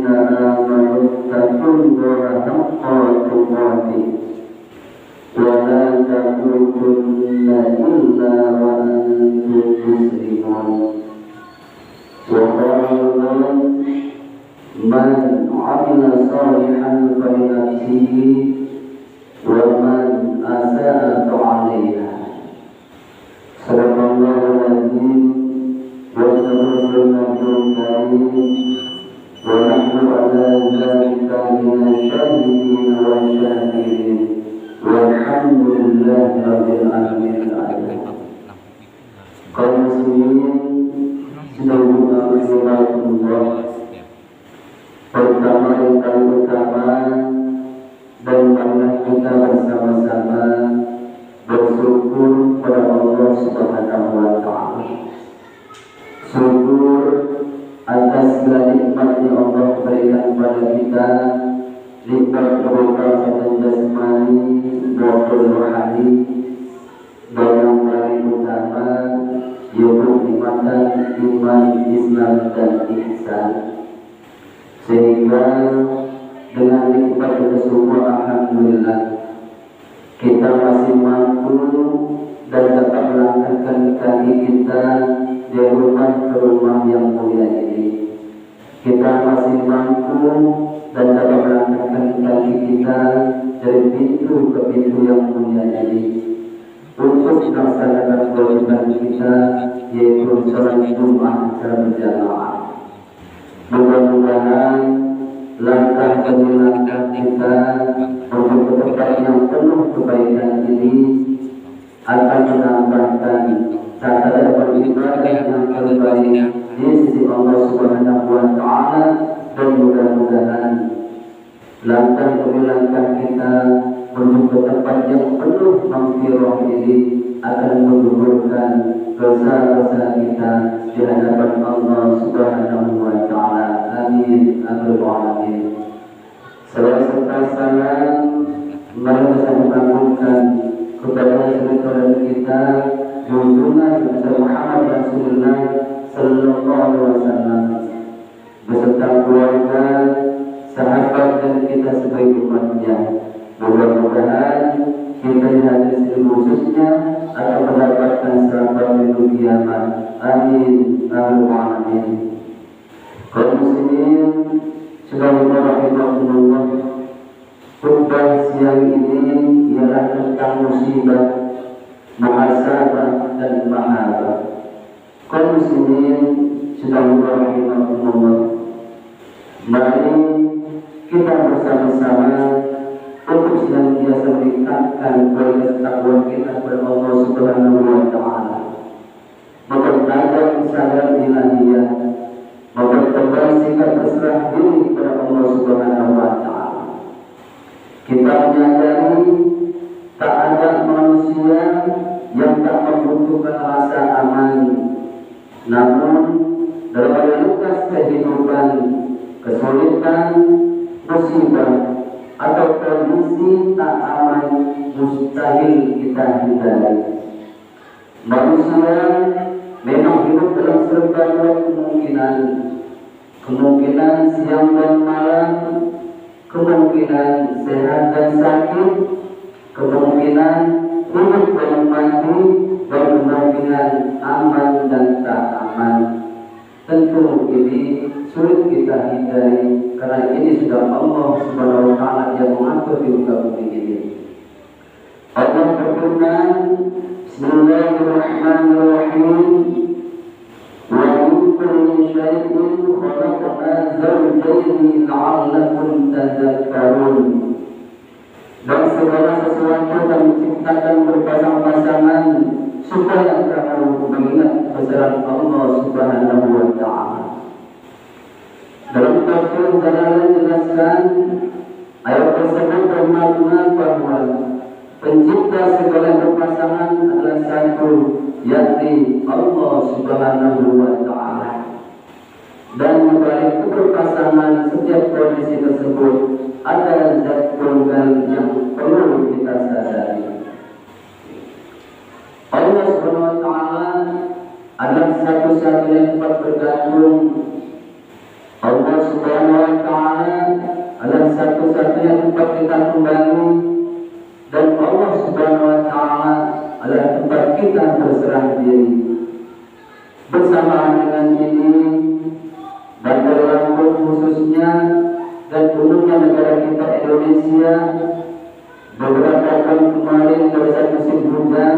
آمنوا اتقوا الله حق تقاته ولا تموتن إلا وأنتم مسلمون. وقال من عمل صالحا فلنفسه ومن أساء فعليها. صدق الله العظيم وصدق النبي الكريم ونحن على ذلك من الشاهدين والشاكرين والحمد لله رب العالمين. Kaum muslimin sedaya Allah, pertama yang kali utama dan marilah kita bersama-sama bersyukur pada Allah Subhanahu wa Ta'ala. Syukur atas segala nikmat yang Allah berikan kepada kita, nikmat berupa kesehatan jasmani maupun rohani, dan yang paling utama yaitu nikmatan iman, Islam dan ihsan. Sehingga dengan nikmat kita semua alhamdulillah kita masih mampu dan dapat melangkahkan kaki kita dari rumah ke rumah yang mulia ini. Kita masih mampu dan dapat melangkahkan kaki kita dari pintu ke pintu yang mulia ini untuk melaksanakan kewajiban kita, yaitu sholat Jumat secara berjamaah. Mudah-mudahan langkah demi langkah kita untuk ke tempat yang penuh kebaikan ini akan menambahkan catatan beribadah yang terbaik di sisi Allah Subhanahu wa Ta'ala, dan mudah-mudahan langkah demi langkah kita menuju ke tempat yang penuh maghfirah ini akan menggugurkan dosa-dosa kita di hadapan Allah Subhanahu wa Ta'ala. Amin. Amin. Serta salam mari kita membangunkan kepada saudara kita junjungan Nabi Muhammad Rasulullah Sallallahu Alaihi Wasallam beserta keluarga, sahabat dan kita sebagai umatnya. Mudah-mudahan kita yang hadir di khususnya akan mendapatkan selamat di kiamat. Amin. Amin. Kaum muslimin sedaya rahimahumullah, khutbah siang ini ialah tentang musibah, muhasabah dan mahabah. Kaum muslimin sedaya rahimahumullah, mari kita bersama-sama untuk senantiasa meningkatkan kualitas takwa kita kepada Allah Subhanahu wa Ta'ala, mempertajam kesadaran ilahiyah, mempertebal sikap berserah diri kepada Allah Subhanahu wa Ta'ala. Kita menyadari tak ada manusia yang tak membutuhkan rasa aman, namun dalam lukas kehidupan, kesulitan, musibah atau kondisi tak aman mustahil kita hindari. Manusia memang hidup dalam serba kemungkinan siang dan malam, kemungkinan sehat dan sakit, kemungkinan hidup dan mati, dan kemungkinan aman dan tak aman. Tentu ini sulit kita hindari karena ini sudah Allah Subhanahu wa Ta'ala yang mengatur di muka bumi ini. Allah berfirman, Bismillahirrahmanirrahim, wa min kulli syai'in khalaqna zawjayn la'allakum tadhakkarun. Dan segala sesuatu kami ciptakan berpasang-pasangan supaya kamu mengingat kebesaran Allah Subhanahu wa Ta'ala. Dalam tafsir Jalalain jelaskan ayat tersebut bermakna bahwa pencipta segala berpasangan adalah satu, yakni Allah Subhanahu wa Ta'ala. Dan membalik keberpasangan setiap kondisi tersebut adalah zat tunggal yang perlu kita sadari. Allah Subhanahu wa Ta'ala adalah satu-satunya tempat bergantung. Allah Subhanahu wa Ta'ala adalah satu-satunya tempat kita kembali, dan Allah Subhanahu wa Ta'ala adalah tempat kita berserah diri. Bersamaan dengan ini, Bandar Lampung khususnya dan umumnya negara kita Indonesia, beberapa tahun kemarin pada saat musim hujan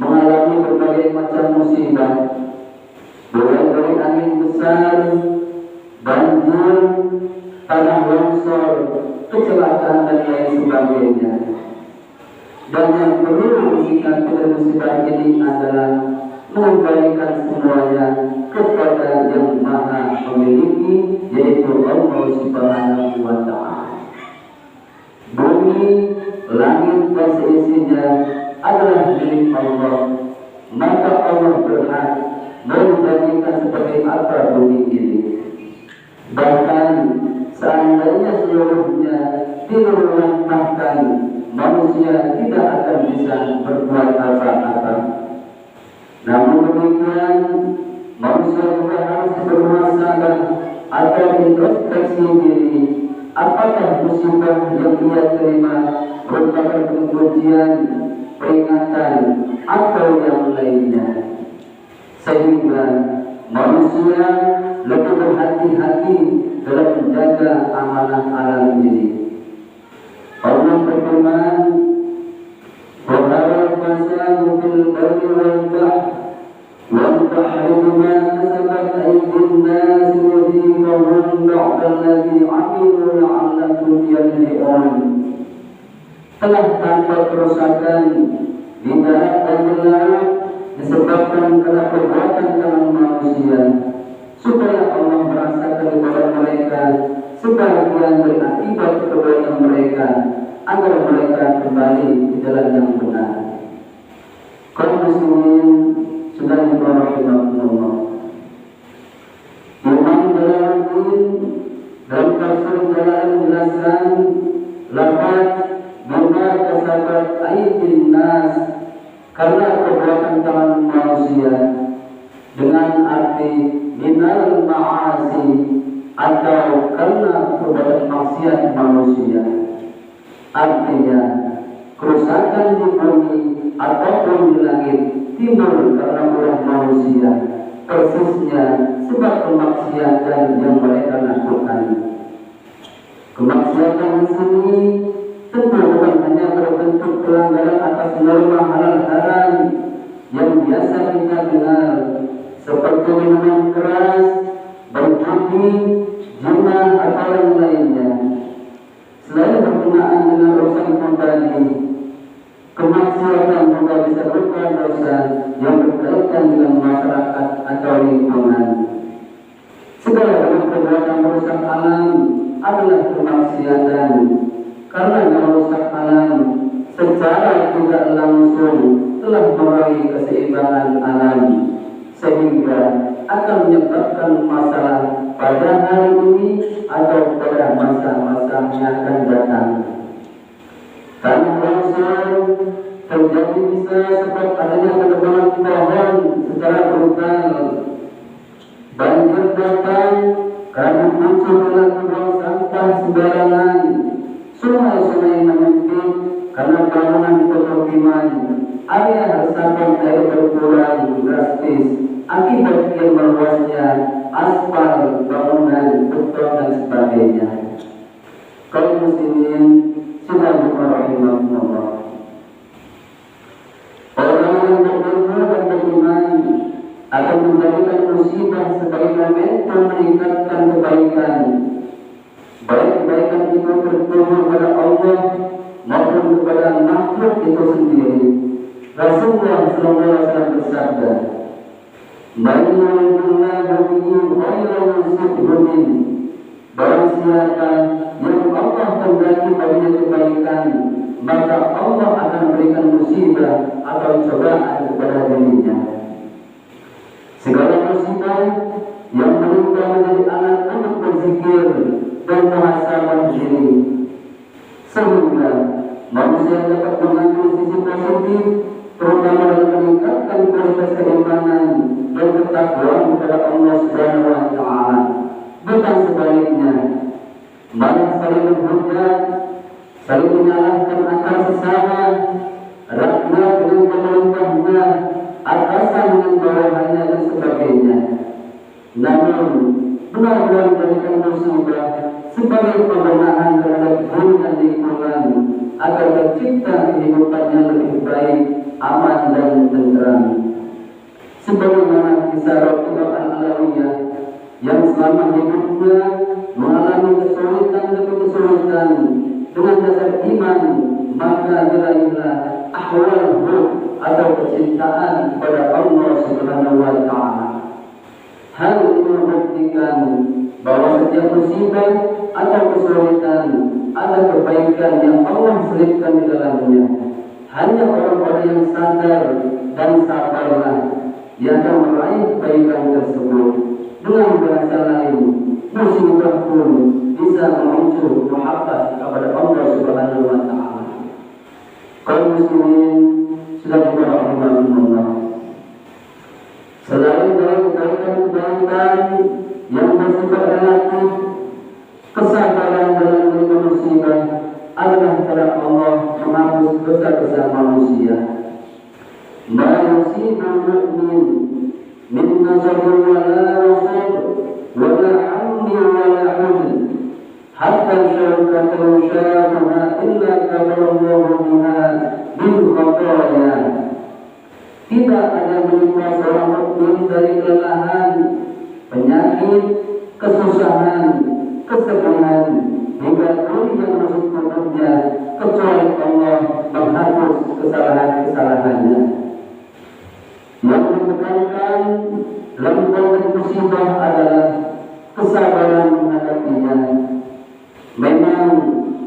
mengalami berbagai macam musibah, mulai dari angin besar, banjir, tanah longsor, kecelakaan dan lain sebagainya. Dan yang perlu disikapi dari musibah ini adalah mengembalikan semuanya kepada Yang Maha Memiliki, yaitu Allah Subhanahu wa Ta'ala. Bumi, langit dan seisinya adalah milik Allah, maka Allah berhak menjadikan seperti apa bumi ini. Bahkan seandainya seluruhnya diluluhkan, manusia tidak akan bisa berbuat apa-apa. Namun demikian, manusia juga harus bermuhasabah atau introspeksi diri. Apakah musibah yang ia terima merupakan ujian, peringatan, atau yang lainnya, sehingga manusia lebih berhati-hati dalam menjaga amanah alam ini. Allah berfirman, وَهَرَى الْفَسَادُ فِي الْبَرِّ وَالْبَحْرِ بِمَا كَسَبَتْ أَيْدِي النَّاسِ لِيُذِيقَهُم بَعْضَ الَّذِي عَمِلُوا لَعَلَّهُمْ يَرْجِعُونَ. Telah tampak kerusakan di darat dan di laut disebabkan karena perbuatan tangan manusia, supaya Allah merasakan kepada mereka sebagian dari akibat perbuatan mereka, agar mereka kembali ke jalan yang benar. Kaum muslimin sudah rahimahullah. Imam Jalaluddin dalam tafsir Jalalain menjelaskan lafaz bima kasabat aydin nas, karena perbuatan tangan manusia, dengan arti minal ma'asi, atau karena perbuatan maksiat manusia. Artinya, kerusakan di bumi ataupun di langit timbul karena ulah manusia, persisnya sebab kemaksiatan yang mereka lakukan. Kemaksiatan di sini tentu bukan hanya berbentuk pelanggaran atas norma halal haram yang biasa kita dengar, seperti minuman keras, berjudi, zina, atau yang lainnya. Selain berkenaan dengan urusan tadi, kemaksiatan juga bisa berupa dosa yang berkaitan dengan masyarakat atau lingkungan. Segala bentuk perbuatan merusak alam adalah kemaksiatan, karena merusak alam secara tidak langsung telah meraih keseimbangan alam, sehingga akan menyebabkan masalah pada hari ini atau pada masa-masa yang akan datang. Tanah longsor terjadi bisa sebab adanya penebangan pohon secara brutal. Banjir datang karena muncul buang sampah sembarangan. Sungai-sungai menyempit karena bangunan pemukiman. Area resapan air berkurang drastis akibat yang meluasnya aspal, bangunan, beton dan sebagainya. Kaum muslimin sudah rahimahullah. Orang yang berilmu dan beriman akan menjadikan musibah sebagai momentum meningkatkan kebaikan, baik kebaikan itu tertuju kepada Allah maupun kepada makhluk itu sendiri. Rasulullah SAW bersabda, "Man yuridillahu bihi khairan yusibhu. Barang siapa yang Allah kehendaki baginya kebaikan, maka Allah akan berikan musibah atau cobaan kepada dirinya." Segala musibah yang menimpa menjadi alat untuk berzikir dan muhasabah diri, sehingga manusia dapat mengambil sisi positif, terutama dalam meningkatkan kualitas keimanan dan ketakwaan kepada Allah Subhanahu wa Ta'ala. bukan sebaliknya. Malah saling menghujat, saling menyalahkan akal sesama, rakyat dengan pemerintahnya, atasan dengan bawahannya dan sebagainya. Namun benar-benar menjadikan musibah sebagai pembenahan terhadap bumi dan lingkungan agar tercipta kehidupan yang lebih baik, aman dan tenteram. Sebagaimana kisah Rasulullah Al-Alawiyah yang selama hidupnya mengalami kesulitan demi kesulitan dengan dasar iman, maka diraihlah ahwal atau kecintaan kepada Allah Subhanahu wa Ta'ala. Hal ini membuktikan bahwa setiap musibah atau kesulitan ada kebaikan yang Allah selipkan di dalamnya. Hanya orang-orang yang sadar dan sabarlah yang akan meraih kebaikan tersebut. Dengan bahasa lain, musibah pun bisa memicu muhabbat kepada Allah Subhanahu wa Ta'ala. Kaum muslimin sudah rahimahumullah. Selain dari kebaikan yang bersifat relatif, kesabaran dalam menerima musibah adalah cara Allah menghapus dosa-dosa manusia. Ma yusibul mu'min min nasabin wala wasab wala hamdi wala huzn hatta syaukat yushafuna illa kabarallahu biha bil khataya. Tidak ada menimpa seorang mukmin dari kelelahan, penyakit, kesusahan, kesedihan, hingga duri yang masuk tubuhnya, kecuali Allah menghapus kesalahan-kesalahannya. Yang ditekankan dalam konteks musibah adalah kesabaran menghadapinya. Memang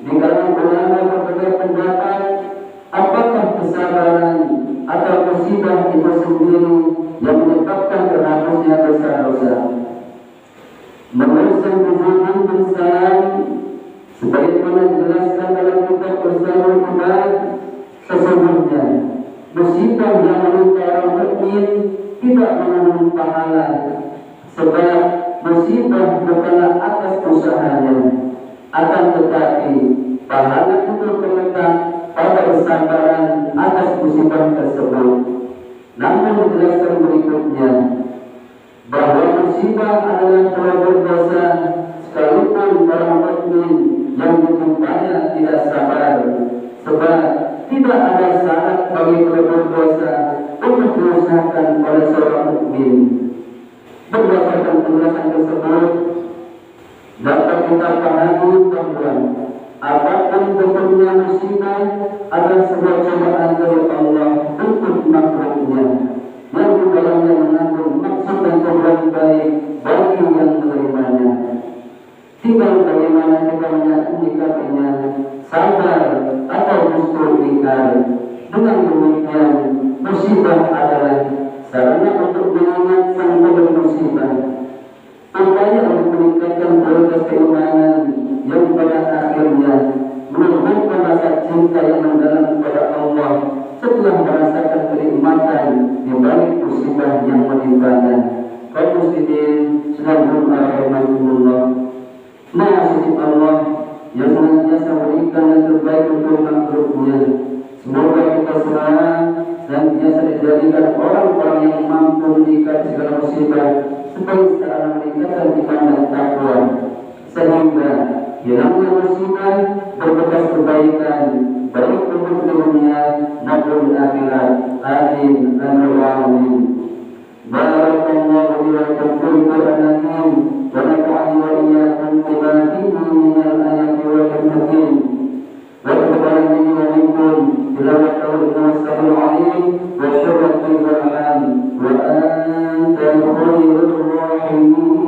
di kalangan ulama berbeda pendapat apakah kesabaran atau musibah itu sendiri yang menyebabkan terhapusnya dosa-dosa. Menurut Sang Muhammad bin Salam, sebagaimana dijelaskan dalam kitab Usulul Ibadah, sesungguhnya musibah yang menimpa orang mukmin tidak mengandung pahala, sebab musibah bukanlah atas usahanya, akan tetapi pahala itu terletak pada kesabaran atas musibah tersebut. Namun dijelaskan berikutnya bahwa musibah adalah pelabur dosa, sekalipun orang mukmin yang ditimpanya tidak sabar, sebab tidak ada syarat bagi pelabur dosa untuk diusahakan oleh seorang mukmin. Berdasarkan penjelasan tersebut dapat kita pahami bahwa apapun bentuknya musibah adalah sebuah cobaan dari Allah untuk makhluknya yang di dalamnya mengandung maksud dan tujuan baik bagi yang menerimanya. Tinggal bagaimana kita menyikapinya, sabar atau justru ingkar. Dengan demikian, musibah adalah sarana untuk mengingat sang pemberi musibah, upaya untuk meningkatkan kualitas keimanan yang pada akhirnya menumbuhkan rasa cinta yang mendalam kepada Allah setelah merasakan kenikmatan di balik musibah yang menimpanya. Kaum muslimin sedang rahimahumullah, nasib Allah yang senantiasa memberikan yang terbaik untuk makhluknya. Semoga kita semua senantiasa dijadikan orang-orang yang mampu menyikapi segala musibah sebagai sarana meningkatkan iman dan takwa, sehingga hilangnya musibah berbekas kebaikan baik untuk dunia maupun akhirat. Amin. Amin. Barakallahu li wa lakum fil Qur'anil wa nafa'ani wa iyyakum bima fihi minal ayati wal hikmah wa tabarani wa minkum tilawatan as-sabil 'alim wa syurratul rahman wa anta khairur rahimin.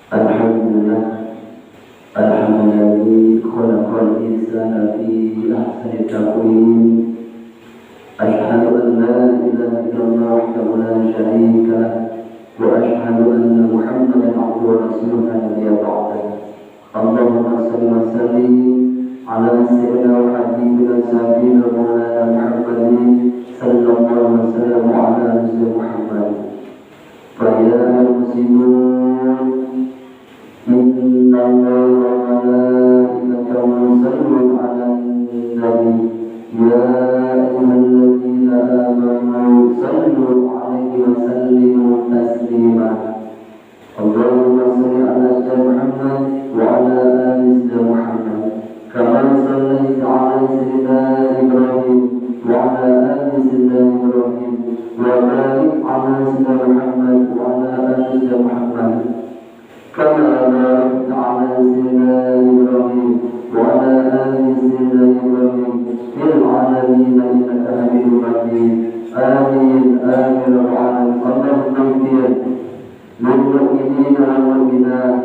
Alhamdulillah, alhamdulillah khalaqal insana fi ahsani taqwim. Asyhadu an la ilaha illallah wahdahu la syarika رسولنا الذي بعده. اللهم صل وسلم على سيدنا وحبيبنا سيدنا مولانا محمد صلى الله وسلم على رسول محمد. فيا المسلمون إن الله وملائكته يصلون على النبي يا أيها الذين آمنوا صلوا عليه وسلموا تسليما. اللهم صل على سيدنا محمد وعلى آل سيدنا محمد كما صليت على سيدنا إبراهيم وعلى آل سيدنا إبراهيم وبارك على سيدنا محمد وعلى آل سيدنا محمد كما باركت على سيدنا إبراهيم وعلى آل سيدنا إبراهيم في العالمين إنك حميد مجيد. آمين آمين رب العالمين. اللهم اغفر للمؤمنين والمؤمنات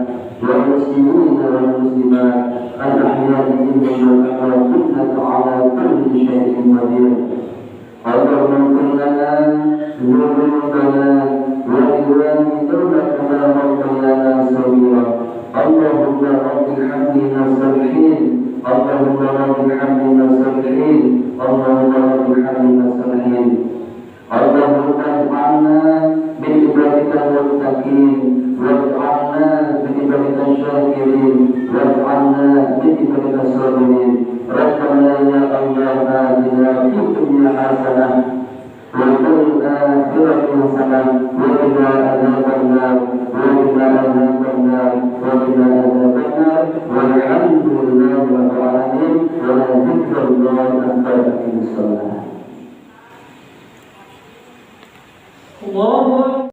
والمسلمين والمسلمات الأحياء منهم والأموات إنك على كل شيء قدير. اللهم اغفر لنا ذنوبنا ولوالدينا كما ربيانا صغيرا. اللهم رب ارحمنا صالحين. اللهم رب ارحمنا صالحين. اللهم رب ارحمنا صالحين. اللهم اجعلنا من عبادك المتقين واجعلنا من عبادك الشاكرين واجعلنا من عبادك الصابرين. ربنا يا الله آتنا في الدنيا حسنة وفي الآخرة حسنة وقنا عذاب النار وقنا عذاب النار وقنا عذاب النار. والحمد لله رب العالمين. ولا ذكر الله أكبر في الصلاة. الله